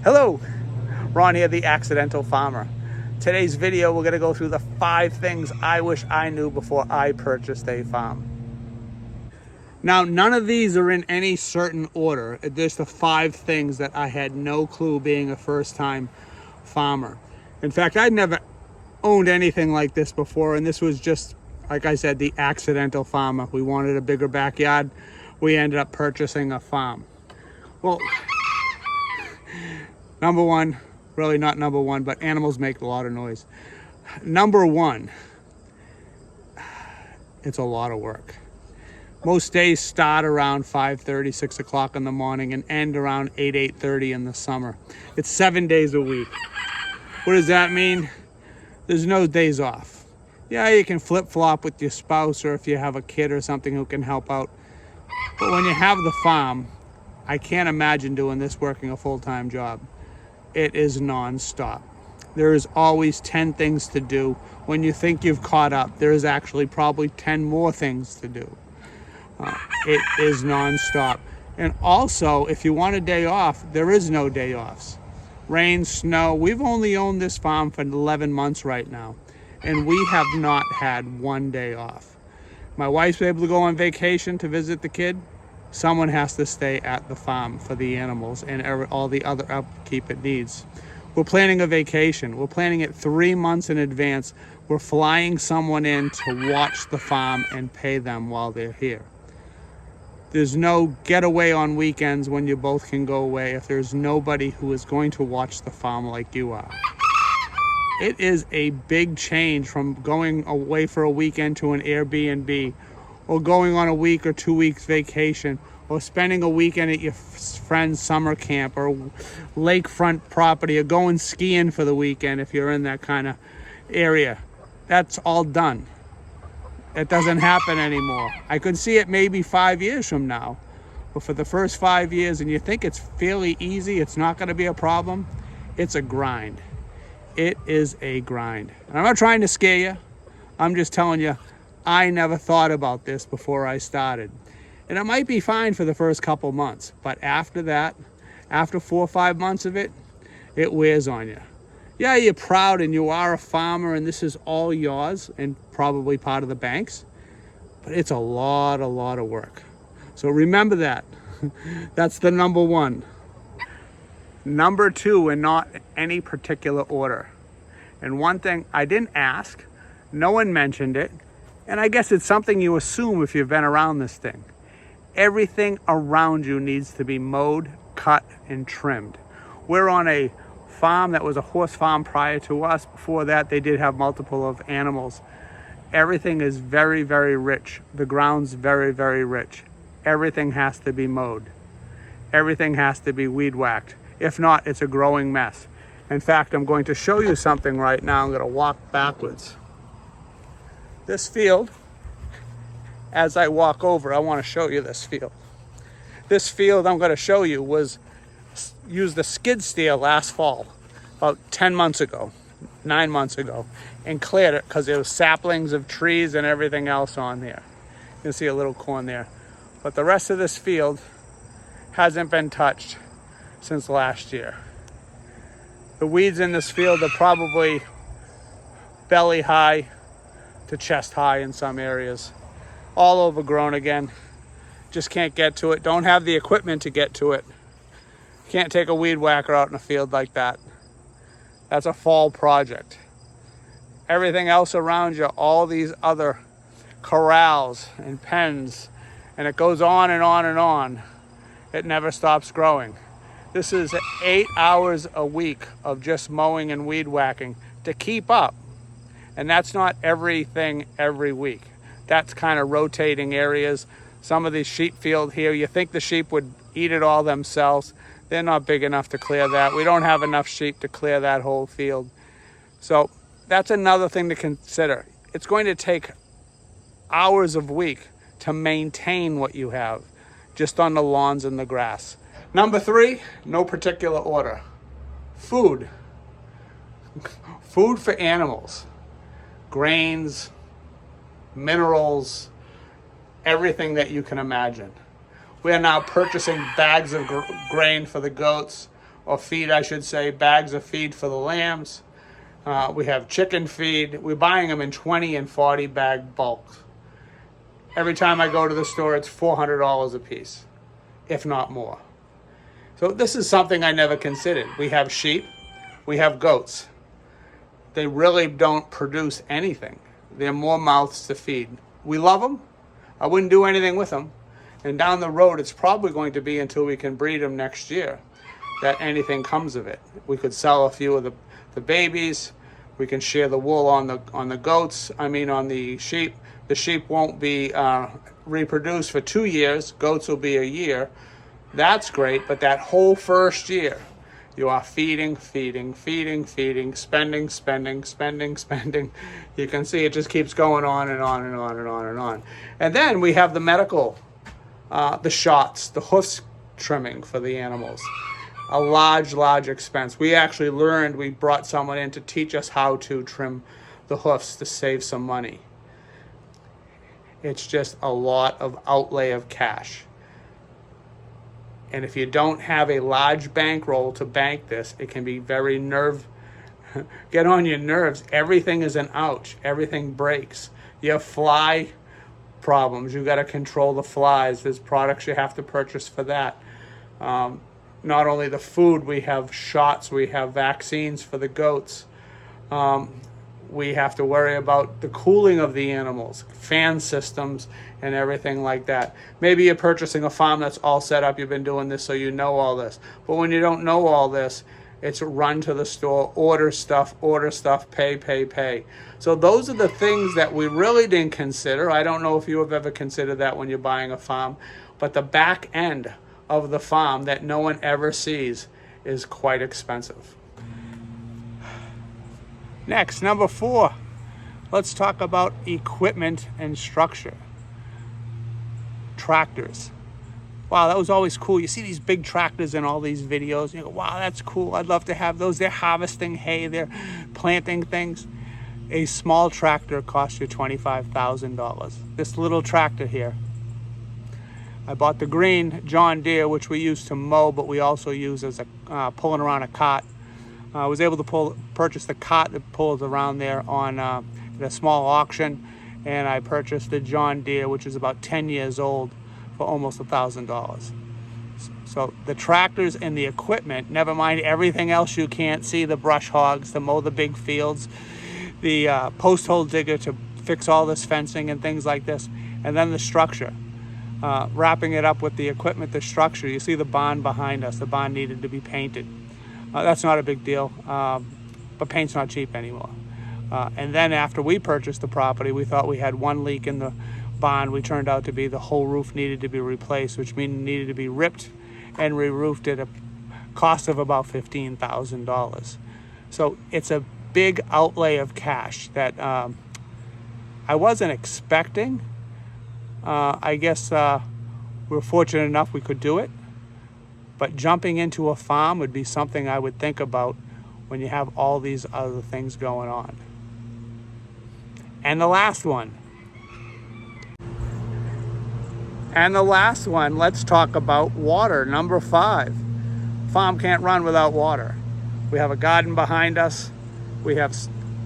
Hello, Ron here, the Accidental Farmer. Today's video, we're going to go through the 5 things I wish I knew before I purchased a farm. Now, none of these are in any certain order. There's the 5 things that I had no clue being a first-time farmer. In fact, I'd never owned anything like this before, and this was just, like I said, the accidental farmer. We wanted a bigger backyard. We ended up purchasing a farm. Well, number one, really not number one, but animals make a lot of noise. Number one, it's a lot of work. Most days start around 5:30, 6 o'clock in the morning and end around 8, 8:30 in the summer. It's 7 days a week. What does that mean? There's no days off. Yeah, you can flip-flop with your spouse or if you have a kid or something who can help out. But when you have the farm, I can't imagine doing this working a full-time job. It is non-stop. There is always 10 things to do. When you think you've caught up, there is actually probably 10 more things to do. It is non-stop. And also, if you want a day off, there is no day offs. Rain, snow. We've only owned this farm for 11 months right now, and we have not had one day off. My wife's able to go on vacation to visit the kid. Someone has to stay at the farm for the animals and all the other upkeep it needs. We're planning a vacation. We're planning it 3 months in advance. We're flying someone in to watch the farm and pay them while they're here. There's no getaway on weekends when you both can go away if there's nobody who is going to watch the farm like you are. It is a big change from going away for a weekend to an Airbnb, or going on a week or 2 weeks vacation, or spending a weekend at your friend's summer camp or lakefront property, or going skiing for the weekend if you're in that kind of area. That's all done. It doesn't happen anymore. I could see it maybe 5 years from now, but for the first 5 years, and you think it's fairly easy, it's not going to be a problem, it's a grind. It is a grind. And I'm not trying to scare you. I'm just telling you, I never thought about this before I started. And it might be fine for the first couple months, but after that, after 4 or 5 months of it, it wears on you. Yeah, you're proud and you are a farmer and this is all yours and probably part of the bank's, but it's a lot of work. So remember that. That's the number one. Number two, in not any particular order. And one thing I didn't ask, no one mentioned it, and I guess it's something you assume if you've been around this thing. Everything around you needs to be mowed, cut, and trimmed. We're on a farm that was a horse farm prior to us. Before that, they did have multiple of animals. Everything is very, very rich. The ground's very, very rich. Everything has to be mowed. Everything has to be weed whacked. If not, it's a growing mess. In fact, I'm going to show you something right now. I'm going to walk backwards. This field, as I walk over, I want to show you this field. This field I'm going to show you was used the skid steer last fall, about 10 months ago, 9 months ago, and cleared it because there was saplings of trees and everything else on there. You can see a little corn there. But the rest of this field hasn't been touched since last year. The weeds in this field are probably belly high to chest high in some areas. All overgrown again. Just can't get to it. Don't have the equipment to get to it. Can't take a weed whacker out in a field like that. That's a fall project. Everything else around you, all these other corrals and pens, and it goes on and on and on. It never stops growing. This is 8 hours a week of just mowing and weed whacking to keep up. And that's not everything every week. That's kind of rotating areas. Some of these sheep field here, you think the sheep would eat it all themselves. They're not big enough to clear that. We don't have enough sheep to clear that whole field. So that's another thing to consider. It's going to take hours of week to maintain what you have just on the lawns and the grass. Number 3, no particular order. Food. Food for animals. Grains, minerals, everything that you can imagine. We are now purchasing bags of grain for the goats. or feed, I should say, bags of feed for the lambs. We have chicken feed. We're buying them in 20 and 40 bag bulks. Every time I go to the store, it's $400 a piece, if not more. So this is something I never considered. We have sheep, we have goats. They really don't produce anything. They're more mouths to feed. We love them. I wouldn't do anything with them. And down the road, it's probably going to be until we can breed them next year that anything comes of it. We could sell a few of the babies. We can share the wool on the goats. On the sheep. The sheep won't be reproduced for 2 years. Goats will be a year. That's great, but that whole first year, you are feeding, spending. You can see it just keeps going on and on and on and on and on. And then we have the medical, the shots, the hoof trimming for the animals. A large expense. We actually we brought someone in to teach us how to trim the hoofs to save some money. It's just a lot of outlay of cash. And if you don't have a large bankroll to bank this, it can be very get on your nerves. Everything is an ouch. Everything breaks. You have fly problems. You got to control the flies. There's products you have to purchase for that. Not only the food, we have shots, we have vaccines for the goats. We have to worry about the cooling of the animals, fan systems, and everything like that. Maybe you're purchasing a farm that's all set up. You've been doing this, so you know all this. But when you don't know all this, it's run to the store, order stuff, pay. So those are the things that we really didn't consider. I don't know if you have ever considered that when you're buying a farm. But the back end of the farm that no one ever sees is quite expensive. Next, number 4, let's talk about equipment and structure. Tractors. Wow, that was always cool. You see these big tractors in all these videos. You go, wow, that's cool. I'd love to have those. They're harvesting hay. They're planting things. A small tractor costs you $25,000. This little tractor here. I bought the green John Deere, which we use to mow, but we also use as a pulling around a cart. I was able to purchase the cart that pulls around there on at a small auction, and I purchased the John Deere, which is about 10 years old, for almost $1,000. So the tractors and the equipment, never mind everything else you can't see, the brush hogs to mow the big fields, the post hole digger to fix all this fencing and things like this, and then the structure. Wrapping it up with the equipment, the structure. You see the barn behind us. The barn needed to be painted. That's not a big deal, but paint's not cheap anymore. And then after we purchased the property, we thought we had one leak in the barn. We turned out to be the whole roof needed to be replaced, which means it needed to be ripped and re-roofed at a cost of about $15,000. So it's a big outlay of cash that I wasn't expecting. I guess we're fortunate enough we could do it. But jumping into a farm would be something I would think about when you have all these other things going on. And the last one, let's talk about water. Number 5, farm can't run without water. We have a garden behind us. We have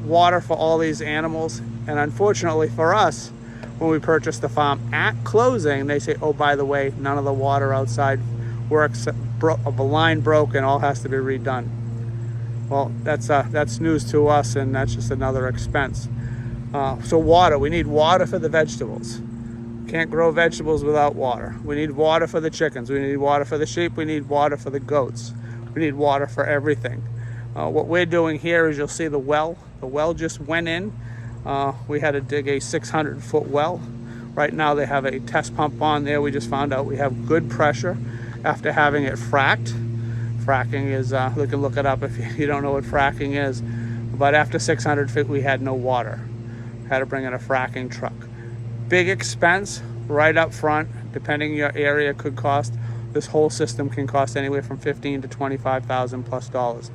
water for all these animals. And unfortunately for us, when we purchased the farm at closing, they say, oh, by the way, none of the water outside works. A line broke and all has to be redone. Well, that's news to us, and that's just another expense. So water, we need water for the vegetables. Can't grow vegetables without water. We need water for the chickens. We need water for the sheep. We need water for the goats. We need water for everything. What we're doing here is you'll see the well. The well just went in. We had to dig a 600-foot well. Right now they have a test pump on there. We just found out we have good pressure after having it fracked. Fracking is, you can look it up if you don't know what fracking is. But after 600 feet, we had no water. Had to bring in a fracking truck. Big expense right up front, depending your area could cost. This whole system can cost anywhere from $15,000 to $25,000 plus dollars.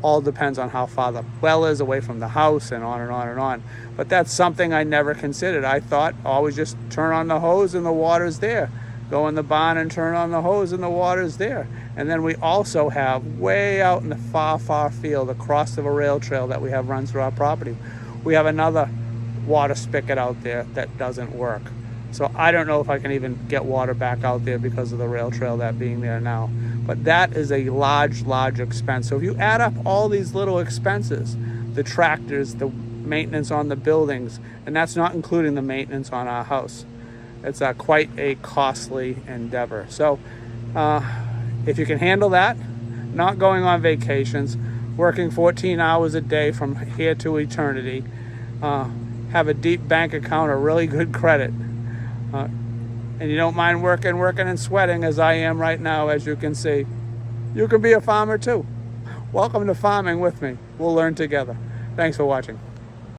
All depends on how far the well is away from the house and on and on and on. But that's something I never considered. I thought always just turn on the hose and the water's there. go in the barn and turn on the hose and the water's there. And then we also have way out in the far field across of a rail trail that we have run through our property, we have another water spigot out there that doesn't work. So I don't know if I can even get water back out there because of the rail trail that being there now. But that is a large expense. So if you add up all these little expenses, the tractors, the maintenance on the buildings, and that's not including the maintenance on our house, it's quite a costly endeavor. So if you can handle that, not going on vacations, working 14 hours a day from here to eternity, have a deep bank account, a really good credit, and you don't mind working and sweating as I am right now, as you can see, you can be a farmer too. Welcome to farming with me. We'll learn together. Thanks for watching.